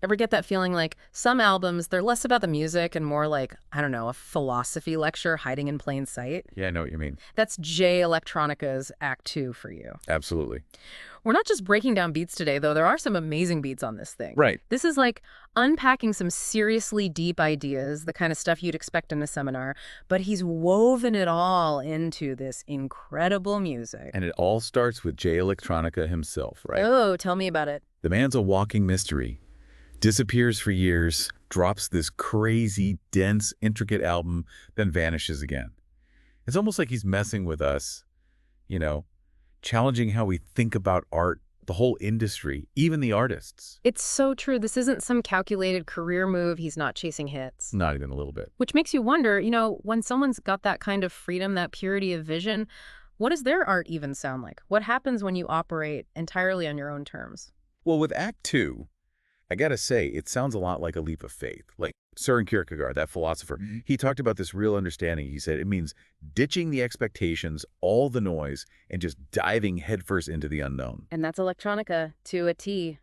Ever get that feeling like some albums, they're less about the music and more like, I don't know, a philosophy lecture hiding in plain sight? Yeah, I know what you mean. That's J Electronica's Act Two for you. Absolutely. We're not just breaking down beats today, though. There are some amazing beats on this thing. Right. This is like unpacking some seriously deep ideas, the kind of stuff you'd expect in a seminar, but he's woven it all into this incredible music. And it all starts with Jay Electronica himself, right? Oh, tell me about it. The man's a walking mystery. Disappears for years, drops this crazy, dense, intricate album, then vanishes again. It's almost like he's messing with us, you know, challenging how we think about art, the whole industry, even the artists. It's so true. This isn't some calculated career move. He's not chasing hits. Not even a little bit. Which makes you wonder, when someone's got that kind of freedom, that purity of vision, what does their art even sound like? What happens when you operate entirely on your own terms? Well, with Act Two, I gotta say, it sounds a lot like a leap of faith. Like Søren Kierkegaard, that philosopher, he talked about this real understanding. He said it means ditching the expectations, all the noise, and just diving headfirst into the unknown. And that's Electronica to a T.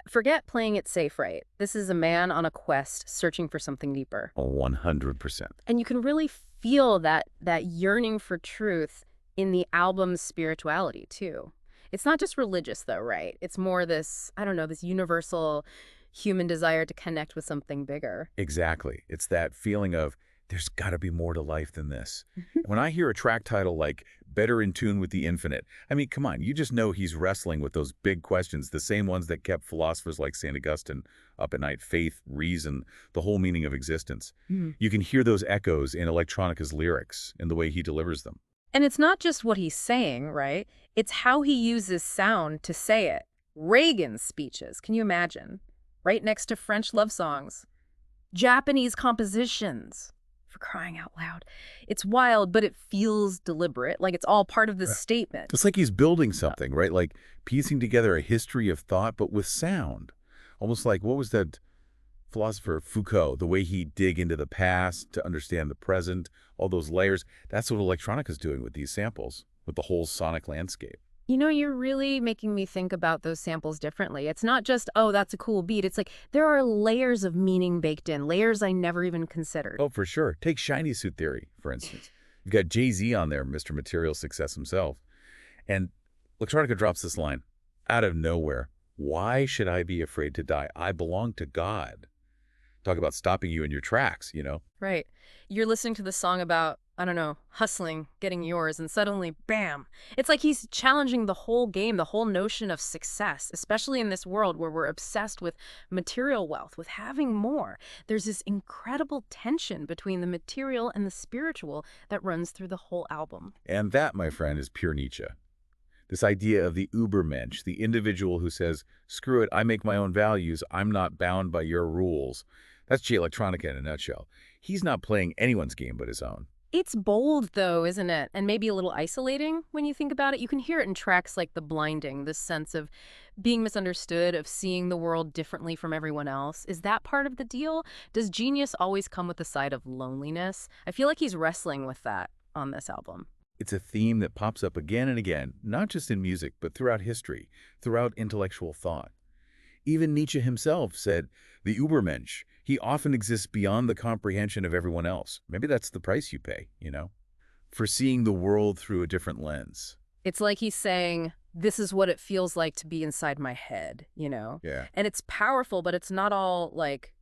Forget playing it safe, right? This is a man on a quest searching for something deeper. 100%. And you can really feel that yearning for truth in the album's spirituality, too. It's not just religious, though, right? It's more this, I don't know, this universal human desire to connect with something bigger. Exactly. It's that feeling of there's got to be more to life than this. When I hear a track title like Better in Tune with the Infinite, I mean, come on, you just know he's wrestling with those big questions, the same ones that kept philosophers like St. Augustine up at night: faith, reason, the whole meaning of existence. You can hear those echoes in Electronica's lyrics and the way he delivers them. And it's not just what he's saying, right? It's how he uses sound to say it. Reagan's speeches, can you imagine? Right next to French love songs. Japanese compositions, for crying out loud. It's wild, but it feels deliberate, like it's all part of this statement. It's like he's building something, right? Like piecing together a history of thought, but with sound. Almost like, what was that philosopher Foucault, the way he dig into the past to understand the present, all those layers. That's what Electronica's doing with these samples, with the whole sonic landscape. You're really making me think about those samples differently. It's not just, oh, that's a cool beat. It's like there are layers of meaning baked in, layers I never even considered. Oh, for sure. Take Shiny Suit Theory, for instance. You've got Jay-Z on there, Mr. Material Success himself. And Electronica drops this line, out of nowhere: "Why should I be afraid to die? I belong to God." Talk about stopping you in your tracks, you know? Right. You're listening to the song about, I don't know, hustling, getting yours, and suddenly, bam. It's like he's challenging the whole game, the whole notion of success, especially in this world where we're obsessed with material wealth, with having more. There's this incredible tension between the material and the spiritual that runs through the whole album. And that, my friend, is pure Nietzsche. This idea of the Übermensch, the individual who says, screw it, I make my own values, I'm not bound by your rules. That's Jay Electronica in a nutshell. He's not playing anyone's game but his own. It's bold, though, isn't it? And maybe a little isolating when you think about it. You can hear it in tracks like The Blinding, this sense of being misunderstood, of seeing the world differently from everyone else. Is that part of the deal? Does genius always come with the side of loneliness? I feel like he's wrestling with that on this album. It's a theme that pops up again and again, not just in music, but throughout history, throughout intellectual thought. Even Nietzsche himself said, the Übermensch, he often exists beyond the comprehension of everyone else. Maybe that's the price you pay, for seeing the world through a different lens. It's like he's saying, this is what it feels like to be inside my head, Yeah. And it's powerful, but it's not all like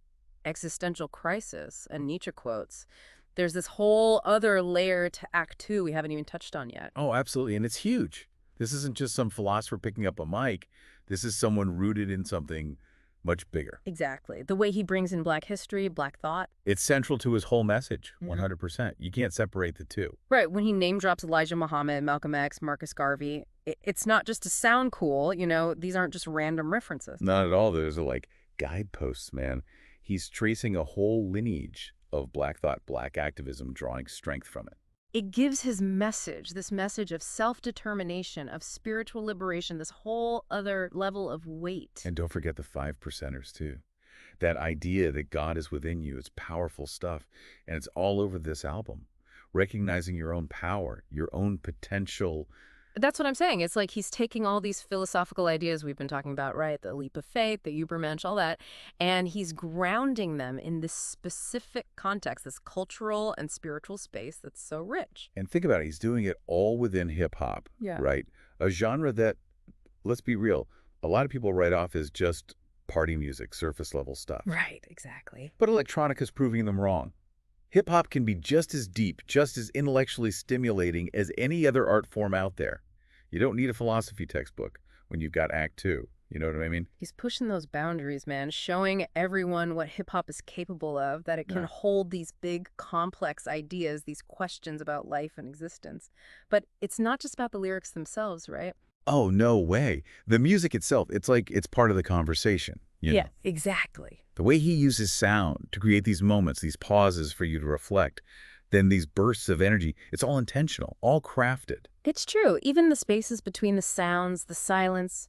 existential crisis and Nietzsche quotes. There's this whole other layer to Act Two we haven't even touched on yet. Oh, absolutely. And it's huge. This isn't just some philosopher picking up a mic. This is someone rooted in something much bigger. Exactly. The way he brings in Black history, Black thought. It's central to his whole message, 100%. You can't separate the two. Right. When he name drops Elijah Muhammad, Malcolm X, Marcus Garvey, it's not just to sound cool. These aren't just random references. Not at all. Those are like guideposts, man. He's tracing a whole lineage of Black thought, Black activism, drawing strength from it. It gives his message, this message of self-determination, of spiritual liberation, this whole other level of weight. And don't forget the 5%ers, too. That idea that God is within you is powerful stuff, and it's all over this album. Recognizing your own power, your own potential, That's what I'm saying. It's like he's taking all these philosophical ideas we've been talking about, right? The leap of faith, the Übermensch, all that, and he's grounding them in this specific context, this cultural and spiritual space that's so rich. And think about it, he's doing it all within hip-hop, Yeah. right? A genre that, let's be real, a lot of people write off as just party music, surface-level stuff. Right, exactly. But Electronica's proving them wrong. Hip-hop can be just as deep, just as intellectually stimulating as any other art form out there. You don't need a philosophy textbook when you've got Act Two. You know what I mean? He's pushing those boundaries, man, showing everyone what hip hop is capable of, that it can Yeah. hold these big, complex ideas, these questions about life and existence. But it's not just about the lyrics themselves, right? Oh, no way. The music itself, it's like it's part of the conversation, you Yeah, know? exactly. The way he uses sound to create these moments, these pauses for you to reflect, then these bursts of energy, it's all intentional, all crafted. It's true. Even the spaces between the sounds, the silence,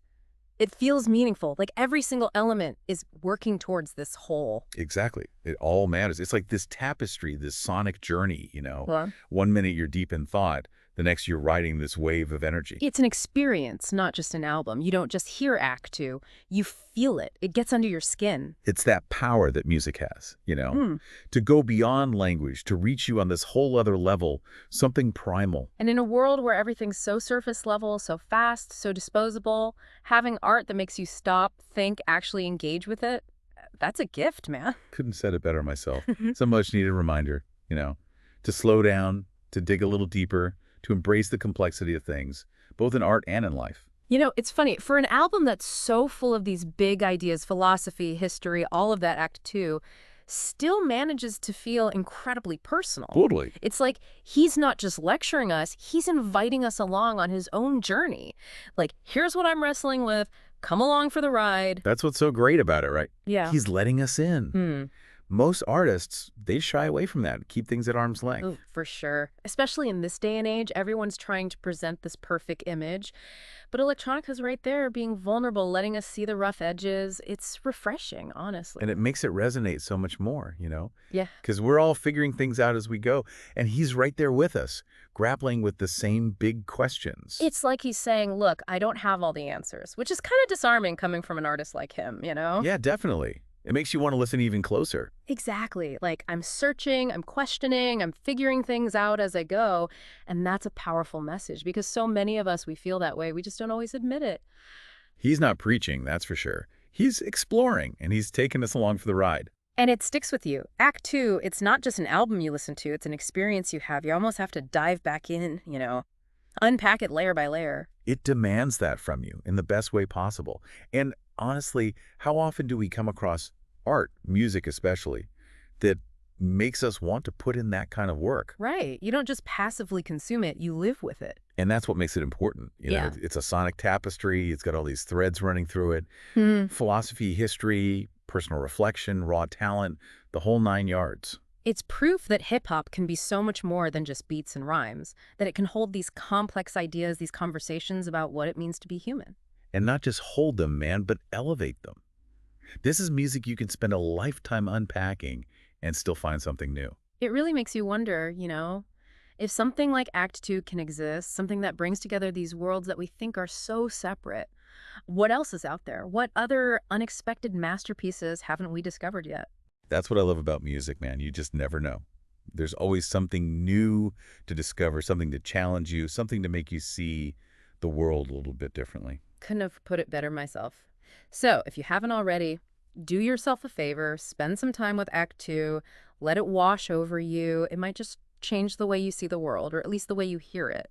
it feels meaningful. Like every single element is working towards this whole. Exactly. It all matters. It's like this tapestry, this sonic journey, Well, 1 minute you're deep in thought, the next you're riding this wave of energy. it's an experience, not just an album. You don't just hear Act Two, you feel it. It gets under your skin. It's that power that music has, Mm. to go beyond language, to reach you on this whole other level, something primal. And in a world where everything's so surface level, so fast, so disposable, having art that makes you stop, think, actually engage with it, that's a gift, man. Couldn't have said it better myself. It's a much needed reminder, to slow down, to dig a little deeper, to embrace the complexity of things, both in art and in life. You know, it's funny. For an album that's so full of these big ideas, philosophy, history, all of that, Act Two, still manages to feel incredibly personal. Totally. It's like he's not just lecturing us, he's inviting us along on his own journey. Like, here's what I'm wrestling with. Come along for the ride. That's what's so great about it, right? Yeah. He's letting us in. Hmm. Most artists, they shy away from that, keep things at arm's Oh, length. for sure. Especially in this day and age, everyone's trying to present this perfect image. But Electronica's right there, being vulnerable, letting us see the rough edges. It's refreshing, honestly. And it makes it resonate so much more, Yeah. because we're all figuring things out as we go. And he's right there with us, grappling with the same big questions. It's like he's saying, look, I don't have all the answers, which is kind of disarming coming from an artist like him? Yeah, definitely. It makes you want to listen even closer. Exactly. Like, I'm searching, I'm questioning, I'm figuring things out as I go. And that's a powerful message because so many of us, we feel that way. We just don't always admit it. He's not preaching, that's for sure. He's exploring, and he's taking us along for the ride. And it sticks with you. Act Two, it's not just an album you listen to, it's an experience you have. You almost have to dive back in, unpack it layer by layer. It demands that from you in the best way possible. And honestly, how often do we come across art, music especially, that makes us want to put in that kind of work? Right. You don't just passively consume it, you live with it. And that's what makes it important. Yeah. It's a sonic tapestry. It's got all these threads running through it. Hmm. Philosophy, history, personal reflection, raw talent, the whole 9 yards. It's proof that hip hop can be so much more than just beats and rhymes, that it can hold these complex ideas, these conversations about what it means to be human. And not just hold them, man, but elevate them. This is music you can spend a lifetime unpacking and still find something new. It really makes you wonder, if something like Act Two can exist, something that brings together these worlds that we think are so separate, what else is out there? What other unexpected masterpieces haven't we discovered yet? That's what I love about music, man. You just never know. There's always something new to discover, something to challenge you, something to make you see the world a little bit differently. Couldn't have put it better myself. So, if you haven't already, do yourself a favor, spend some time with Act Two, let it wash over you. It might just change the way you see the world, or at least the way you hear it.